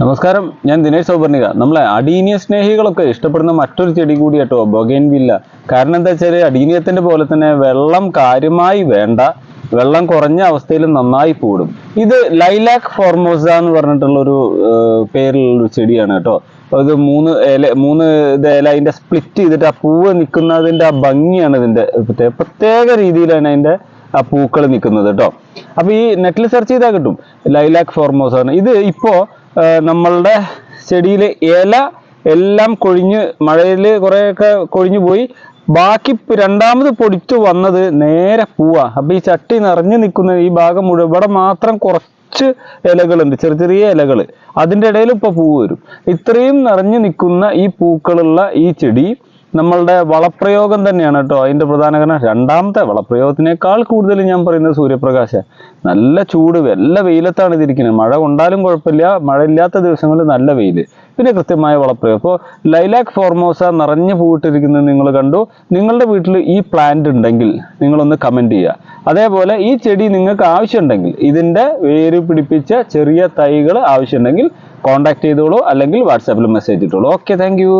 നമസ്കാരം, ഞാൻ ദിനേശ് സൗപർണിക. നമ്മളെ അഡീനിയ സ്നേഹികളൊക്കെ ഇഷ്ടപ്പെടുന്ന മറ്റൊരു ചെടി കൂടി കേട്ടോ, ബൊഗെയിൻവില്ല. കാരണം എന്താ വെച്ചാൽ അഡീനിയത്തിന്റെ പോലെ തന്നെ വെള്ളം കാര്യമായി വേണ്ട, വെള്ളം കുറഞ്ഞ അവസ്ഥയിൽ നന്നായി പൂടും. ഇത് ലൈലാക് ഫോർമോസ എന്ന് പറഞ്ഞിട്ടുള്ളൊരു പേരിലുള്ള ചെടിയാണ് കേട്ടോ. അത് മൂന്ന് ഇല അതിന്റെ സ്പ്ലിറ്റ് ചെയ്തിട്ട് ആ പൂവ് നിൽക്കുന്നതിന്റെ ആ ഭംഗിയാണ് ഇതിന്റെ പ്രത്യേക രീതിയിലാണ് അതിന്റെ ആ പൂക്കൾ നിൽക്കുന്നത് കേട്ടോ. അപ്പൊ ഈ നെറ്റിൽ സെർച്ച് ചെയ്താൽ കിട്ടും ലൈലാക് ഫോർമോസ ആണ്. ഇത് ഇപ്പോ നമ്മളുടെ ചെടിയിലെ ഇല എല്ലാം കൊഴിഞ്ഞ് മഴയിൽ കുറേയൊക്കെ കൊഴിഞ്ഞു പോയി. ബാക്കി രണ്ടാമത് പൊടിച്ചു വന്നത് നേരെ പൂവാ. അപ്പൊ ഈ ചട്ടി നിറഞ്ഞു നിൽക്കുന്ന ഈ ഭാഗം മുഴുവൻ, ഇവിടെ മാത്രം കുറച്ച് ഇലകളുണ്ട്, ചെറിയ ചെറിയ ഇലകൾ, അതിൻ്റെ ഇടയിൽ ഇപ്പൊ പൂവ് വരും. ഇത്രയും നിറഞ്ഞു നിൽക്കുന്ന ഈ പൂക്കളുള്ള ഈ ചെടി നമ്മളുടെ വളപ്രയോഗം തന്നെയാണ് കേട്ടോ അതിന്റെ പ്രധാന കാരണം. രണ്ടാമത്തെ വളപ്രയോഗത്തിനേക്കാൾ കൂടുതൽ ഞാൻ പറയുന്നത് സൂര്യപ്രകാശം. നല്ല ചൂട്, നല്ല വെയിലത്താണ് ഇതിരിക്കുന്നത്. മഴ കൊണ്ടാലും കുഴപ്പമില്ല, മഴ ഇല്ലാത്ത ദിവസങ്ങളിൽ നല്ല വെയിൽ, പിന്നെ കൃത്യമായ വളപ്രയോഗം. അപ്പോൾ ലൈലാക് ഫോർമോസ നിറഞ്ഞു പൂവിട്ടിരിക്കുന്നത് നിങ്ങൾ കണ്ടു. നിങ്ങളുടെ വീട്ടിൽ ഈ പ്ലാന്റ് ഉണ്ടെങ്കിൽ നിങ്ങളൊന്ന് കമന്റ് ചെയ്യുക. അതേപോലെ ഈ ചെടി നിങ്ങൾക്ക് ആവശ്യമുണ്ടെങ്കിൽ, ഇതിന്റെ വേര് പിടിപ്പിച്ച ചെറിയ തൈകൾ ആവശ്യമുണ്ടെങ്കിൽ കോൺടാക്ട് ചെയ്തോളൂ, അല്ലെങ്കിൽ വാട്സാപ്പിൽ മെസ്സേജ് ഇട്ടോളൂ. Okay, thank U.